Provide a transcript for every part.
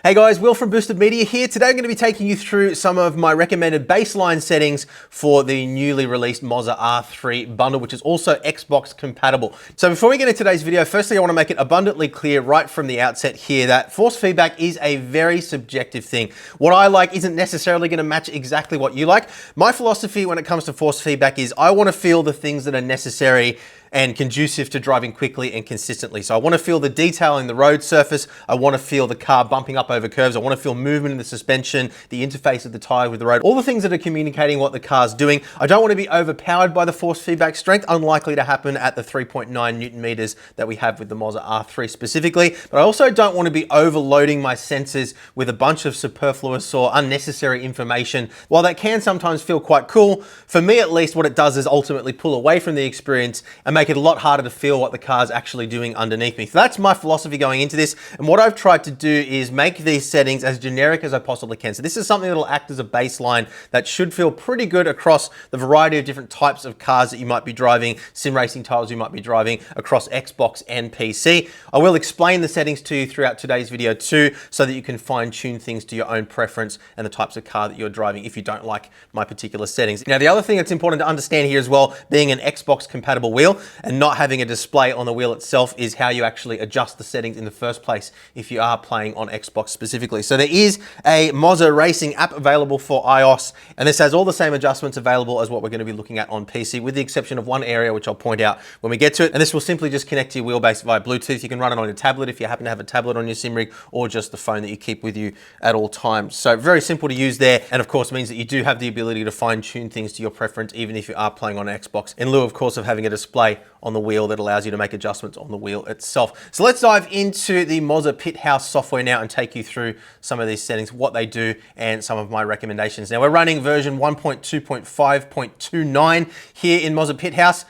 Hey guys, Will from Boosted Media here. Today I'm going to be taking you through some of my recommended baseline settings for the newly released MOZA R3 bundle, which is also Xbox compatible. So before we get into today's video, firstly I want to make it abundantly clear right from the outset here that force feedback is a very subjective thing. What I like isn't necessarily going to match exactly what you like. My philosophy when it comes to force feedback is I want to feel the things that are necessary and conducive to driving quickly and consistently. So I want to feel the detail in the road surface. I want to feel the car bumping up over curves. I want to feel movement in the suspension, the interface of the tire with the road, all the things that are communicating what the car's doing. I don't want to be overpowered by the force feedback strength, unlikely to happen at the 3.9 Newton meters that we have with the MOZA R3 specifically. But I also don't want to be overloading my sensors with a bunch of superfluous or unnecessary information. While that can sometimes feel quite cool, for me at least, what it does is ultimately pull away from the experience and make it a lot harder to feel what the car's actually doing underneath me. So that's my philosophy going into this. And what I've tried to do is make these settings as generic as I possibly can. So this is something that'll act as a baseline that should feel pretty good across the variety of different types of cars that you might be driving, sim racing titles you might be driving across Xbox and PC. I will explain the settings to you throughout today's video too, so that you can fine tune things to your own preference and the types of car that you're driving if you don't like my particular settings. Now, the other thing that's important to understand here as well, being an Xbox compatible wheel, and not having a display on the wheel itself, is how you actually adjust the settings in the first place if you are playing on Xbox specifically. So there is a MOZA Racing app available for iOS, and this has all the same adjustments available as what we're going to be looking at on PC, with the exception of one area which I'll point out when we get to it. And this will simply just connect to your Wheelbase via Bluetooth. You can run it on your tablet if you happen to have a tablet on your sim rig, or just the phone that you keep with you at all times. So very simple to use there, and of course means that you do have the ability to fine tune things to your preference even if you are playing on Xbox, in lieu of course of having a display on the wheel that allows you to make adjustments on the wheel itself. So let's dive into the MOZA Pit House software now and take you through some of these settings, what they do, and some of my recommendations. Now we're running version 1.2.5.29 here in MOZA Pit House.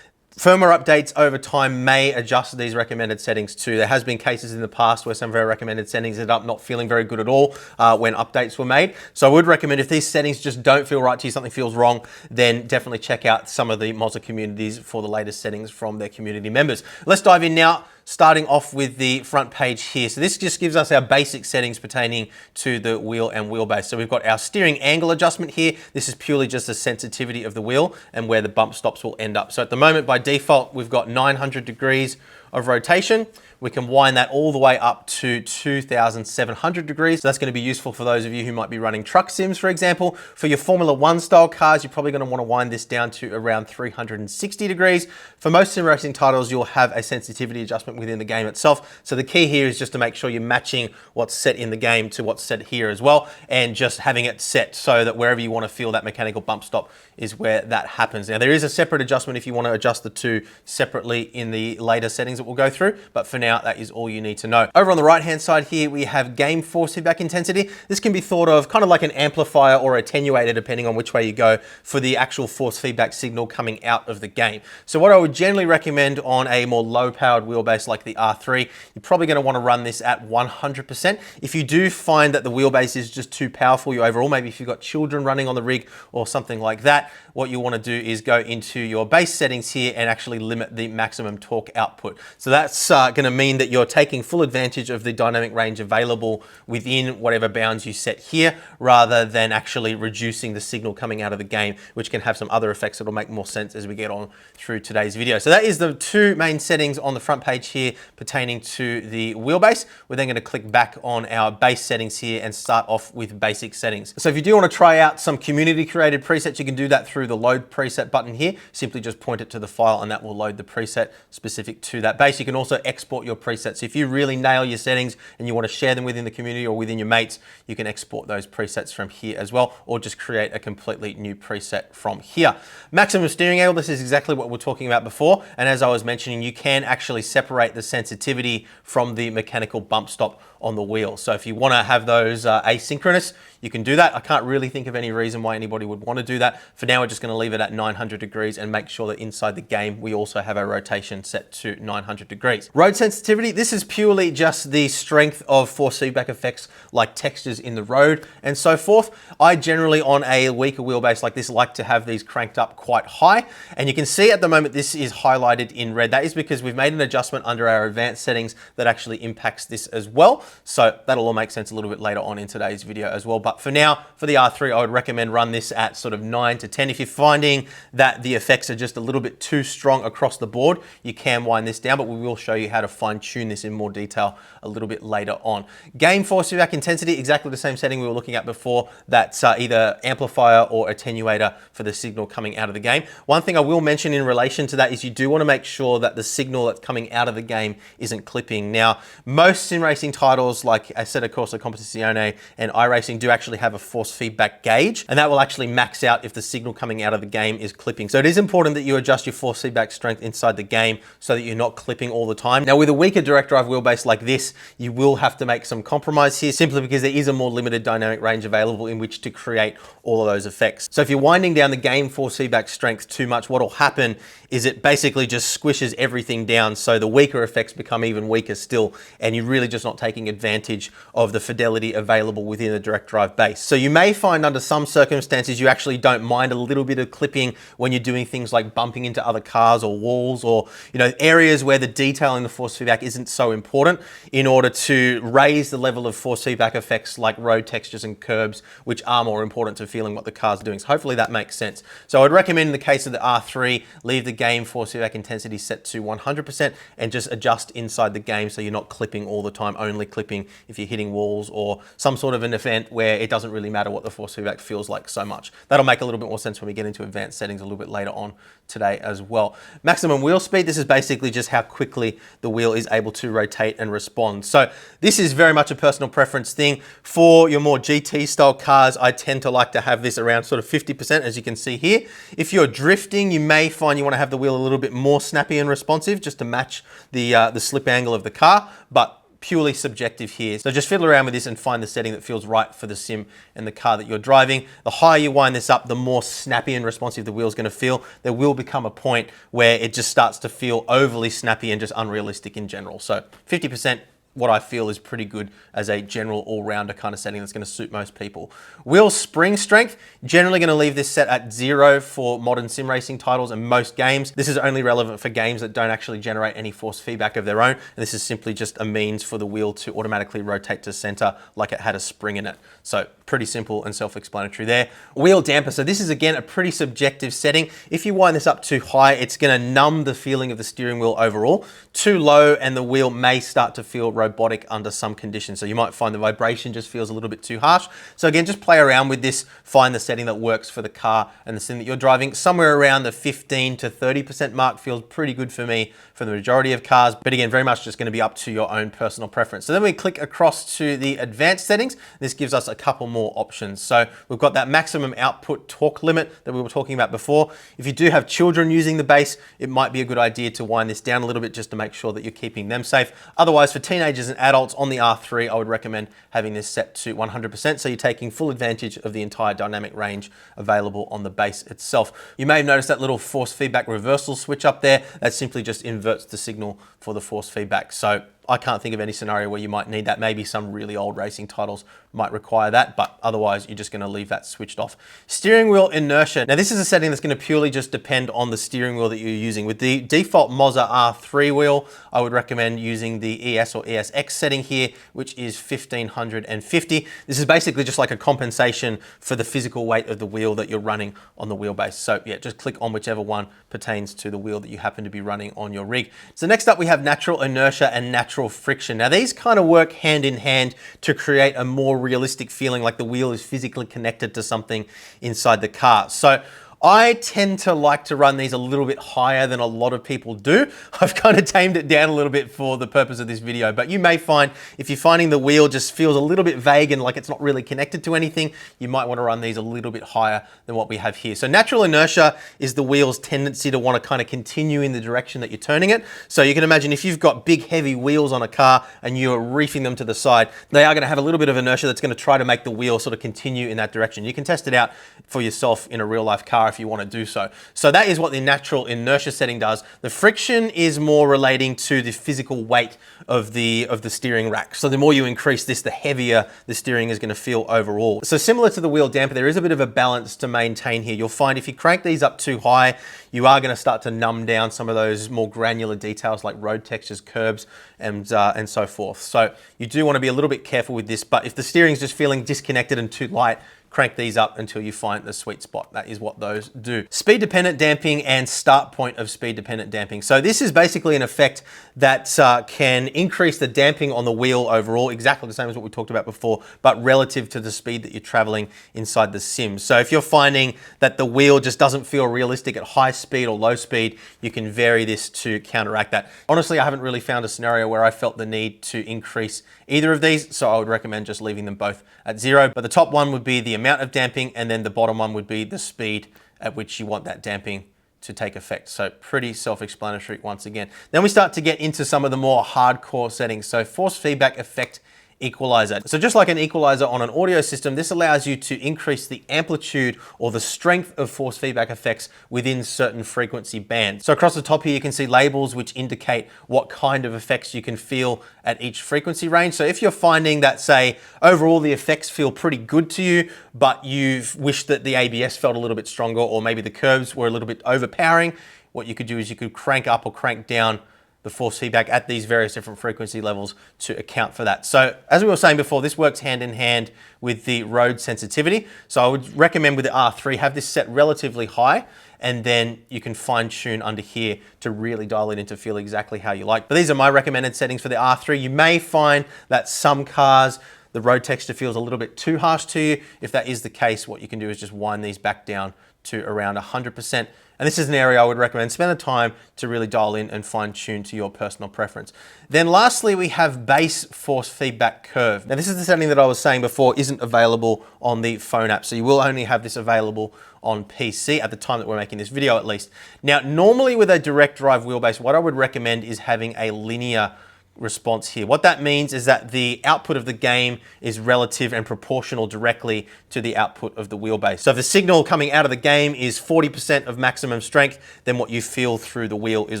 Firmware updates over time may adjust these recommended settings too. There has been cases in the past where some of our recommended settings ended up not feeling very good at all when updates were made. So I would recommend, if these settings just don't feel right to you, something feels wrong, then definitely check out some of the MOZA communities for the latest settings from their community members. Let's dive in now, starting off with the front page here. So this just gives us our basic settings pertaining to the wheel and wheelbase. So we've got our steering angle adjustment here. This is purely just the sensitivity of the wheel and where the bump stops will end up. So at the moment, by default, we've got 900 degrees of rotation. We can wind that all the way up to 2,700 degrees. So that's going to be useful for those of you who might be running truck sims, for example. For your Formula One style cars, you're probably going to want to wind this down to around 360 degrees. For most sim racing titles, you'll have a sensitivity adjustment within the game itself. So the key here is just to make sure you're matching what's set in the game to what's set here as well, and just having it set so that wherever you want to feel that mechanical bump stop is where that happens. Now there is a separate adjustment if you want to adjust the two separately in the later settings that we'll go through, but for now that is all you need to know. Over on the right hand side here we have game force feedback intensity. This can be thought of kind of like an amplifier or attenuator depending on which way you go for the actual force feedback signal coming out of the game. So what I would generally recommend on a more low powered wheelbase like the R3, you're probably going to want to run this at 100%. If you do find that the wheelbase is just too powerful you overall, maybe if you've got children running on the rig or something like that, what you want to do is go into your base settings here and actually limit the maximum torque output. So that's going to mean that you're taking full advantage of the dynamic range available within whatever bounds you set here, rather than actually reducing the signal coming out of the game, which can have some other effects that'll make more sense as we get on through today's video. So that is the two main settings on the front page here pertaining to the wheelbase. We're then going to click back on our base settings here and start off with basic settings. So if you do want to try out some community created presets, you can do that through the load preset button here. Simply just point it to the file and that will load the preset specific to that base. You can also export your presets. If you really nail your settings and you want to share them within the community or within your mates, you can export those presets from here as well, or just create a completely new preset from here. Maximum steering angle, this is exactly what we were talking about before. And as I was mentioning, you can actually separate the sensitivity from the mechanical bump stop on the wheel. So if you want to have those asynchronous, you can do that. I can't really think of any reason why anybody would want to do that. For now, we're just going to leave it at 900 degrees and make sure that inside the game, we also have our rotation set to 900 900 degrees. Road sensitivity, this is purely just the strength of force feedback effects like textures in the road and so forth. I generally on a weaker wheelbase like this like to have these cranked up quite high, and you can see at the moment this is highlighted in red. That is because we've made an adjustment under our advanced settings that actually impacts this as well. So that'll all make sense a little bit later on in today's video as well. But for now, for the R3, I would recommend run this at sort of 9 to 10. If you're finding that the effects are just a little bit too strong across the board, you can wind this down, but we will show you how to fine tune this in more detail a little bit later on. Game force feedback intensity, exactly the same setting we were looking at before. That's either amplifier or attenuator for the signal coming out of the game. One thing I will mention in relation to that is you do want to make sure that the signal that's coming out of the game isn't clipping. Now, most sim racing titles like Assetto Corsa Competizione and iRacing do actually have a force feedback gauge, and that will actually max out if the signal coming out of the game is clipping. So it is important that you adjust your force feedback strength inside the game so that you're not clipping all the time. Now, with a weaker direct drive wheelbase like this, you will have to make some compromise here simply because there is a more limited dynamic range available in which to create all of those effects. So if you're winding down the game force feedback strength too much, what will happen is it basically just squishes everything down, so the weaker effects become even weaker still, and you're really just not taking advantage of the fidelity available within the direct drive base. So you may find under some circumstances you actually don't mind a little bit of clipping when you're doing things like bumping into other cars or walls, or areas where the detail in the force feedback isn't so important, in order to raise the level of force feedback effects like road textures and curbs, which are more important to feeling what the car's doing. So hopefully that makes sense. So I'd recommend in the case of the R3, leave the game force feedback intensity set to 100% and just adjust inside the game so you're not clipping all the time, only clipping if you're hitting walls or some sort of an event where it doesn't really matter what the force feedback feels like so much. That'll make a little bit more sense when we get into advanced settings a little bit later on today as well. Maximum wheel speed, this is basically just how quickly the wheel is able to rotate and respond. So this is very much a personal preference thing. For your more GT style cars, I tend to like to have this around sort of 50%, as you can see here. If you're drifting, you may find you want to have the wheel a little bit more snappy and responsive just to match the slip angle of the car, but purely subjective here. So just fiddle around with this and find the setting that feels right for the sim and the car that you're driving. The higher you wind this up, the more snappy and responsive the wheel's going to feel. There will become a point where it just starts to feel overly snappy and just unrealistic in general. So 50%, what I feel is pretty good as a general all-rounder kind of setting that's going to suit most people. Wheel spring strength, generally going to leave this set at 0 for modern sim racing titles and most games. This is only relevant for games that don't actually generate any force feedback of their own, and this is simply just a means for the wheel to automatically rotate to center like it had a spring in it. So pretty simple and self-explanatory there. Wheel damper, so this is again a pretty subjective setting. If you wind this up too high, it's going to numb the feeling of the steering wheel overall. Too low and the wheel may start to feel robotic under some conditions. So you might find the vibration just feels a little bit too harsh. So again, just play around with this, find the setting that works for the car and the sim that you're driving. Somewhere around the 15 to 30% mark feels pretty good for me for the majority of cars. But again, very much just going to be up to your own personal preference. So then we click across to the advanced settings. This gives us a couple more options. So we've got that maximum output torque limit that we were talking about before. If you do have children using the base, it might be a good idea to wind this down a little bit just to make sure that you're keeping them safe. Otherwise, for teenagers and adults on the R3, I would recommend having this set to 100%, so you're taking full advantage of the entire dynamic range available on the base itself. You may have noticed that little force feedback reversal switch up there. That simply just inverts the signal for the force feedback. So I can't think of any scenario where you might need that. Maybe some really old racing titles might require that, but otherwise you're just going to leave that switched off. Steering wheel inertia. Now this is a setting that's going to purely just depend on the steering wheel that you're using. With the default MOZA R3 wheel, I would recommend using the ES or ESX setting here, which is 1550. This is basically just like a compensation for the physical weight of the wheel that you're running on the wheelbase. So yeah, just click on whichever one pertains to the wheel that you happen to be running on your rig. So next up we have natural inertia and natural friction. Now these kind of work hand in hand to create a more realistic feeling like the wheel is physically connected to something inside the car. So I tend to like to run these a little bit higher than a lot of people do. I've kind of tamed it down a little bit for the purpose of this video, but you may find if you're finding the wheel just feels a little bit vague and like it's not really connected to anything, you might want to run these a little bit higher than what we have here. So natural inertia is the wheel's tendency to want to kind of continue in the direction that you're turning it. So you can imagine if you've got big heavy wheels on a car and you're reefing them to the side, they are going to have a little bit of inertia that's going to try to make the wheel sort of continue in that direction. You can test it out for yourself in a real life car if you want to do so. So that is what the natural inertia setting does. The friction is more relating to the physical weight of the steering rack. So the more you increase this, the heavier the steering is going to feel overall. So similar to the wheel damper, there is a bit of a balance to maintain here. You'll find if you crank these up too high, you are going to start to numb down some of those more granular details like road textures, curbs, and so forth. So you do want to be a little bit careful with this, but if the steering's just feeling disconnected and too light, crank these up until you find the sweet spot. That is what those do. Speed dependent damping and start point of speed dependent damping. So this is basically an effect that can increase the damping on the wheel overall, exactly the same as what we talked about before, but relative to the speed that you're traveling inside the sim. So if you're finding that the wheel just doesn't feel realistic at high speed or low speed, you can vary this to counteract that. Honestly, I haven't really found a scenario where I felt the need to increase either of these, so I would recommend just leaving them both at 0. But the top one would be the amount of damping, and then the bottom one would be the speed at which you want that damping to take effect. So pretty self-explanatory once again. Then we start to get into some of the more hardcore settings. So force feedback effect equalizer. So just like an equalizer on an audio system, this allows you to increase the amplitude or the strength of force feedback effects within certain frequency bands. So across the top here, you can see labels which indicate what kind of effects you can feel at each frequency range. So if you're finding that, say, overall the effects feel pretty good to you, but you've wished that the ABS felt a little bit stronger, or maybe the curbs were a little bit overpowering, what you could do is you could crank up or crank down the force feedback at these various different frequency levels to account for that. So as we were saying before, this works hand in hand with the road sensitivity. So I would recommend with the R3, have this set relatively high, and then you can fine tune under here to really dial it in to feel exactly how you like. But these are my recommended settings for the R3. You may find that some cars, the road texture feels a little bit too harsh to you. If that is the case, what you can do is just wind these back down to around 100%. And this is an area I would recommend spend the time to really dial in and fine tune to your personal preference. Then lastly, we have bass force feedback curve. Now this is the setting that I was saying before isn't available on the phone app. So you will only have this available on PC at the time that we're making this video at least. Now, normally with a direct drive wheelbase, what I would recommend is having a linear response here. What that means is that the output of the game is relative and proportional directly to the output of the wheelbase. So if the signal coming out of the game is 40% of maximum strength, then what you feel through the wheel is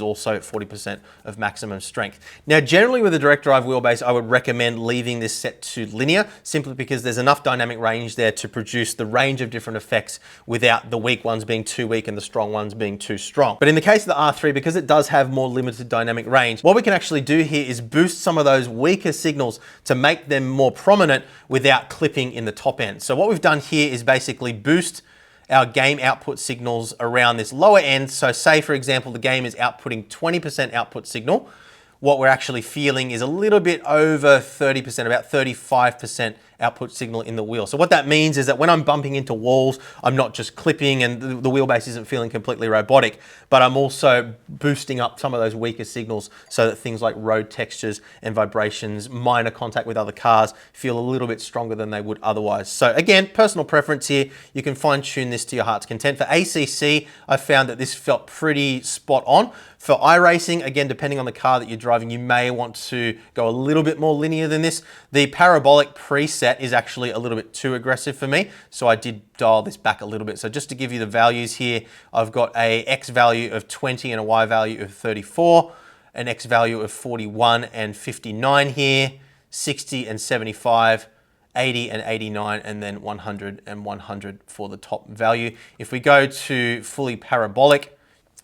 also 40% of maximum strength. Now, generally with a direct drive wheelbase, I would recommend leaving this set to linear, simply because there's enough dynamic range there to produce the range of different effects without the weak ones being too weak and the strong ones being too strong. But in the case of the R3, because it does have more limited dynamic range, what we can actually do here is boost some of those weaker signals to make them more prominent without clipping in the top end. So what we've done here is basically boost our game output signals around this lower end. So say, for example, the game is outputting 20% output signal. What we're actually feeling is a little bit over 30%, about 35% output signal in the wheel. So what that means is that when I'm bumping into walls, I'm not just clipping and the wheelbase isn't feeling completely robotic, but I'm also boosting up some of those weaker signals so that things like road textures and vibrations, minor contact with other cars feel a little bit stronger than they would otherwise. So again, personal preference here. You can fine tune this to your heart's content. For ACC, I found that this felt pretty spot on. For iRacing, again, depending on the car that you're driving, you may want to go a little bit more linear than this. The parabolic preset is actually a little bit too aggressive for me, so I did dial this back a little bit. So just to give you the values here, I've got a X value of 20 and a Y value of 34, an X value of 41 and 59 here, 60 and 75, 80 and 89, and then 100 and 100 for the top value. If we go to fully parabolic,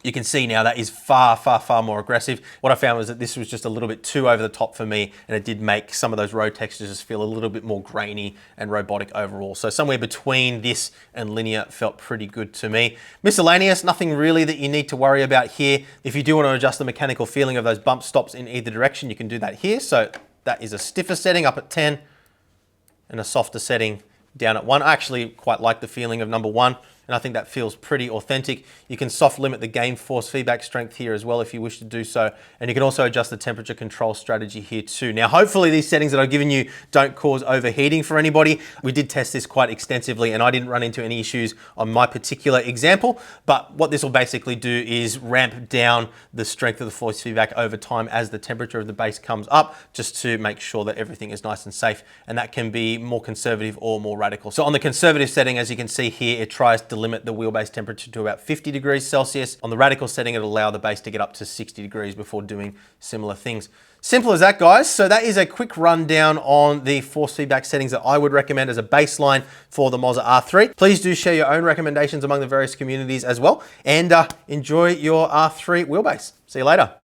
you can see now that is far, far, far more aggressive. What I found was that this was just a little bit too over the top for me, and it did make some of those road textures just feel a little bit more grainy and robotic overall. So somewhere between this and linear felt pretty good to me. Miscellaneous, nothing really that you need to worry about here. If you do want to adjust the mechanical feeling of those bump stops in either direction, you can do that here. So that is a stiffer setting up at 10 and a softer setting down at 1. I actually quite like the feeling of number 1. And I think that feels pretty authentic. You can soft limit the game force feedback strength here as well if you wish to do so. And you can also adjust the temperature control strategy here too. Now, hopefully these settings that I've given you don't cause overheating for anybody. We did test this quite extensively and I didn't run into any issues on my particular example. But what this will basically do is ramp down the strength of the force feedback over time as the temperature of the base comes up, just to make sure that everything is nice and safe. And that can be more conservative or more radical. So on the conservative setting, as you can see here, it tries to limit the wheelbase temperature to about 50 degrees Celsius. On the radical setting, it'll allow the base to get up to 60 degrees before doing similar things. Simple as that, guys. So that is a quick rundown on the force feedback settings that I would recommend as a baseline for the MOZA R3. Please do share your own recommendations among the various communities as well, and enjoy your R3 wheelbase. See you later.